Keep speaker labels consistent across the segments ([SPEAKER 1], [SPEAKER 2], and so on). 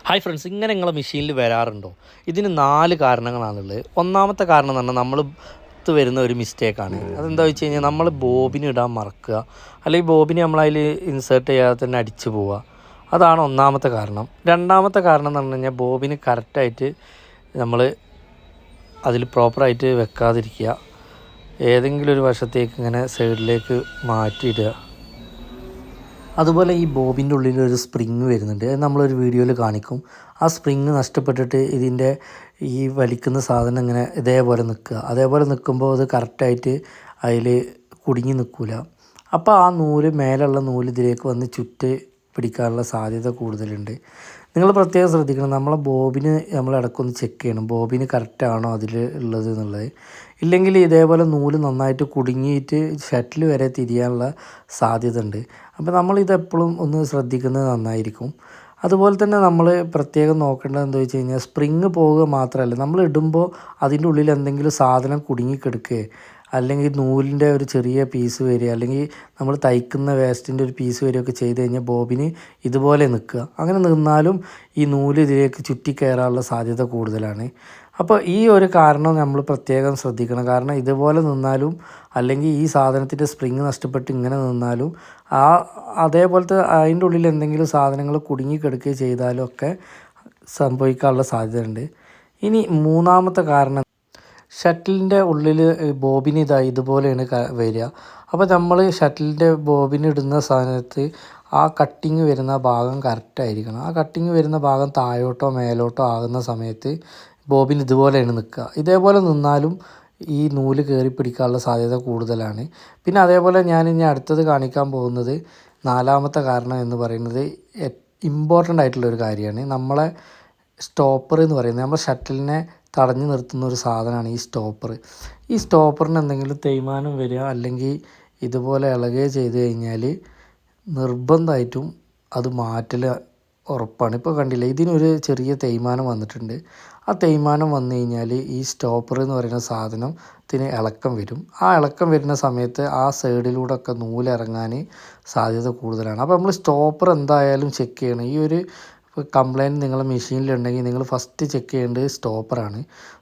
[SPEAKER 1] Hi friends, ഇങ്ങനെ നിങ്ങളെ മെഷീനിൽ വരാറുണ്ടോ? ഇതിന് 4 കാരണങ്ങളാണുള്ളത്. ഒന്നാമത്തെ കാരണം എന്ന് പറഞ്ഞാൽ നമ്മൾ വരുന്ന ഒരു മിസ്റ്റേക്കാണ്. അതെന്താ വെച്ച് കഴിഞ്ഞാൽ നമ്മൾ ബോബിന് ഇടാൻ മറക്കുക, അല്ലെങ്കിൽ ബോബിന് നമ്മളതിൽ ഇൻസേർട്ട് ചെയ്യാതെ തന്നെ അടിച്ചു പോവുക. അതാണ് ഒന്നാമത്തെ കാരണം. രണ്ടാമത്തെ കാരണം എന്ന് പറഞ്ഞു കഴിഞ്ഞാൽ ബോബിന് കറക്റ്റായിട്ട് നമ്മൾ അതിൽ പ്രോപ്പറായിട്ട് വെക്കാതിരിക്കുക, ഏതെങ്കിലും ഒരു വശത്തേക്ക് ഇങ്ങനെ സൈഡിലേക്ക് മാറ്റിയിടുക. അതുപോലെ ഈ ബോബിൻ്റെ ഉള്ളിൽ ഒരു സ്പ്രിങ് വരുന്നുണ്ട്, അത് നമ്മളൊരു വീഡിയോയിൽ കാണിക്കും. ആ സ്പ്രിങ് നഷ്ടപ്പെട്ടിട്ട് ഇതിൻ്റെ ഈ വലിക്കുന്ന സാധനം ഇങ്ങനെ ഇതേപോലെ നിൽക്കുക. അതേപോലെ നിൽക്കുമ്പോൾ അത് കറക്റ്റായിട്ട് അതിൽ കുടുങ്ങി നിൽക്കില്ല. അപ്പോൾ ആ നൂല്, മേലുള്ള നൂല് ഇതിലേക്ക് വന്ന് ചുറ്റി പിടിക്കാനുള്ള സാധ്യത കൂടുതലുണ്ട്. നിങ്ങൾ പ്രത്യേകം ശ്രദ്ധിക്കണം. നമ്മളെ ബോബിന് നമ്മൾ ഇടയ്ക്കൊന്ന് ചെക്ക് ചെയ്യണം, ബോബിന് കറക്റ്റാണോ അതിൽ ഉള്ളത് എന്നുള്ളത്. ഇല്ലെങ്കിൽ ഇതേപോലെ നൂല് നന്നായിട്ട് കുടുങ്ങിയിട്ട് ഷട്ടിൽ വരെ തിരിയാനുള്ള സാധ്യത ഉണ്ട്. അപ്പോൾ നമ്മളിതെപ്പോഴും ഒന്ന് ശ്രദ്ധിക്കുന്നത് നന്നായിരിക്കും. അതുപോലെ തന്നെ നമ്മൾ പ്രത്യേകം നോക്കേണ്ടത് എന്താ വെച്ച് കഴിഞ്ഞാൽ, സ്പ്രിങ് പോവുക മാത്രമല്ല, നമ്മൾ ഇടുമ്പോൾ അതിൻ്റെ ഉള്ളിൽ എന്തെങ്കിലും സാധനം കുടുങ്ങിക്കിടക്കുകയോ അല്ലെങ്കിൽ നൂലിൻ്റെ ഒരു ചെറിയ പീസ് വരിക, അല്ലെങ്കിൽ നമ്മൾ തയ്ക്കുന്ന വേസ്റ്റിൻ്റെ ഒരു പീസ് വരികയൊക്കെ ചെയ്ത് കഴിഞ്ഞാൽ ബോബിന് ഇതുപോലെ നിൽക്കുക. അങ്ങനെ നിന്നാലും ഈ നൂല് ഇതിലേക്ക് ചുറ്റിക്കയറാനുള്ള സാധ്യത കൂടുതലാണ്. അപ്പോൾ ഈ ഒരു കാരണം നമ്മൾ പ്രത്യേകം ശ്രദ്ധിക്കണം. കാരണം ഇതുപോലെ നിന്നാലും, അല്ലെങ്കിൽ ഈ സാധനത്തിൻ്റെ സ്പ്രിങ് നഷ്ടപ്പെട്ട് ഇങ്ങനെ നിന്നാലും, അതേപോലത്തെ അതിൻ്റെ ഉള്ളിൽ എന്തെങ്കിലും സാധനങ്ങൾ കുടുങ്ങിക്കിടക്കുകയോ ചെയ്താലും ഒക്കെ സംഭവിക്കാനുള്ള സാധ്യതയുണ്ട്. ഇനി മൂന്നാമത്തെ കാരണം, ഷട്ടിലിൻ്റെ ഉള്ളിൽ ബോബിന് ഇതുപോലെയാണ് വരിക. അപ്പോൾ നമ്മൾ ഷട്ടിലിൻ്റെ ബോബിന് ഇടുന്ന സമയത്ത് ആ കട്ടിങ് വരുന്ന ഭാഗം കറക്റ്റായിരിക്കണം. ആ കട്ടിങ് വരുന്ന ഭാഗം താഴോട്ടോ മേലോട്ടോ ആകുന്ന സമയത്ത് ബോബിന് ഇതുപോലെയാണ് നിൽക്കുക. ഇതേപോലെ നിന്നാലും ഈ നൂല് കയറി പിടിക്കാനുള്ള സാധ്യത കൂടുതലാണ്. പിന്നെ അതേപോലെ ഞാൻ ഇനി അടുത്തത് കാണിക്കാൻ പോകുന്നത്, നാലാമത്തെ കാരണം എന്ന് പറയുന്നത് ഇമ്പോർട്ടൻ്റ് ആയിട്ടുള്ളൊരു കാര്യമാണ്. നമ്മളെ സ്റ്റോപ്പർ എന്ന് പറയുന്നത്, നമ്മുടെ ഷട്ടിലിനെ തടഞ്ഞു നിർത്തുന്ന ഒരു സാധനമാണ് ഈ സ്റ്റോപ്പർ. ഈ സ്റ്റോപ്പറിന് എന്തെങ്കിലും തേയ്മാനം വരിക അല്ലെങ്കിൽ ഇതുപോലെ ഇളകുകയോ ചെയ്ത് കഴിഞ്ഞാൽ നിർബന്ധമായിട്ടും അത് മാറ്റൽ ഉറപ്പാണ്. ഇപ്പോൾ കണ്ടില്ലേ, ഇതിനൊരു ചെറിയ തേയ്മാനം വന്നിട്ടുണ്ട്. ആ തേയ്മാനം വന്നു കഴിഞ്ഞാൽ ഈ സ്റ്റോപ്പർ എന്ന് പറയുന്ന സാധനത്തിന് ഇളക്കം വരും. ആ ഇളക്കം വരുന്ന സമയത്ത് ആ സൈഡിലൂടെ ഒക്കെ നൂലിറങ്ങാൻ സാധ്യത കൂടുതലാണ്. അപ്പോൾ നമ്മൾ സ്റ്റോപ്പർ എന്തായാലും ചെക്ക് ചെയ്യണം. ഈ ഒരു കംപ്ലയിൻറ്റ് നിങ്ങളുടെ മെഷീനിലുണ്ടെങ്കിൽ നിങ്ങൾ ഫസ്റ്റ് ചെക്ക് ചെയ്യേണ്ടത് സ്റ്റോപ്പറാണ്.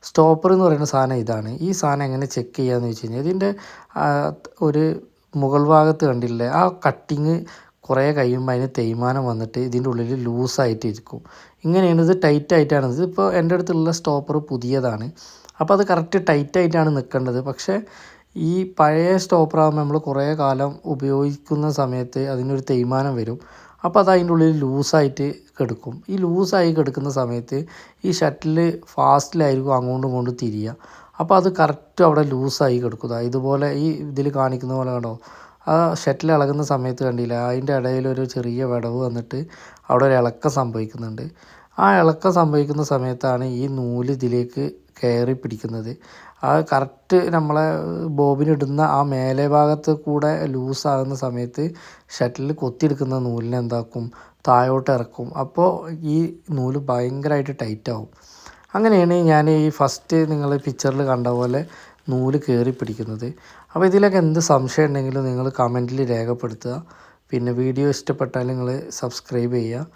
[SPEAKER 1] സ്റ്റോപ്പർ എന്ന് പറയുന്ന സാധനം ഇതാണ്. ഈ സാധനം എങ്ങനെ ചെക്ക് ചെയ്യാമെന്ന് വെച്ച് കഴിഞ്ഞാൽ, ഇതിൻ്റെ ഒരു മുകൾ ഭാഗത്ത് കണ്ടില്ലേ, ആ കട്ടിങ് കുറേ കഴിയുമ്പോൾ അതിന് തേയ്മാനം വന്നിട്ട് ഇതിൻ്റെ ഉള്ളിൽ ലൂസായിട്ട് ഇരിക്കും. ഇങ്ങനെയാണ്, ഇത് ടൈറ്റായിട്ടാണ്. ഇതിപ്പോൾ എൻ്റെ അടുത്തുള്ള സ്റ്റോപ്പർ പുതിയതാണ്, അപ്പോൾ അത് കറക്റ്റ് ടൈറ്റായിട്ടാണ് നിൽക്കേണ്ടത്. പക്ഷേ ഈ പഴയ സ്റ്റോപ്പറാകുമ്പോൾ നമ്മൾ കുറേ കാലം ഉപയോഗിക്കുന്ന സമയത്ത് അതിനൊരു തേയ്മാനം വരും. അപ്പോൾ അത് അതിൻ്റെ ഉള്ളിൽ ലൂസായിട്ട് കിടക്കും. ഈ ലൂസായി കിടക്കുന്ന സമയത്ത് ഈ ഷട്ടിൽ ഫാസ്റ്റിലായിരിക്കും അങ്ങോട്ടും ഇങ്ങോട്ടും തിരിയുക. അപ്പോൾ അത് കറക്റ്റ് അവിടെ ലൂസായി കിടക്കുക. ഇതുപോലെ ഈ ഇതിൽ കാണിക്കുന്ന പോലെ കണ്ടോ, ആ ഷട്ടിൽ ഇളകുന്ന സമയത്ത് കണ്ടില്ല, അതിൻ്റെ ഇടയിലൊരു ചെറിയ വിടവ് വന്നിട്ട് അവിടെ ഒരു ഇളക്കം സംഭവിക്കുന്നുണ്ട്. ആ ഇളക്കം സംഭവിക്കുന്ന സമയത്താണ് ഈ നൂല് ഇതിലേക്ക് കയറി പിടിക്കുന്നത്. ആ കറക്റ്റ് നമ്മളെ ബോബിനിടുന്ന ആ മേലെ ഭാഗത്ത് കൂടെ ലൂസാകുന്ന സമയത്ത് ഷട്ടിൽ കൊത്തിയെടുക്കുന്ന നൂലിനെ എന്താക്കും, താഴോട്ട് ഇറക്കും. അപ്പോൾ ഈ നൂല് ഭയങ്കരമായിട്ട് ടൈറ്റാവും. അങ്ങനെയാണ് ഞാൻ ഈ ഫസ്റ്റ് നിങ്ങൾ പിക്ചറിൽ കണ്ട പോലെ നൂല് കയറി പിടിക്കുന്നത്. അപ്പോൾ ഇതിലൊക്കെ എന്ത് സംശയം ഉണ്ടെങ്കിലും നിങ്ങൾ കമൻറ്റിൽ രേഖപ്പെടുത്തുക. പിന്നെ വീഡിയോ ഇഷ്ടപ്പെട്ടാൽ നിങ്ങൾ സബ്സ്ക്രൈബ് ചെയ്യുക.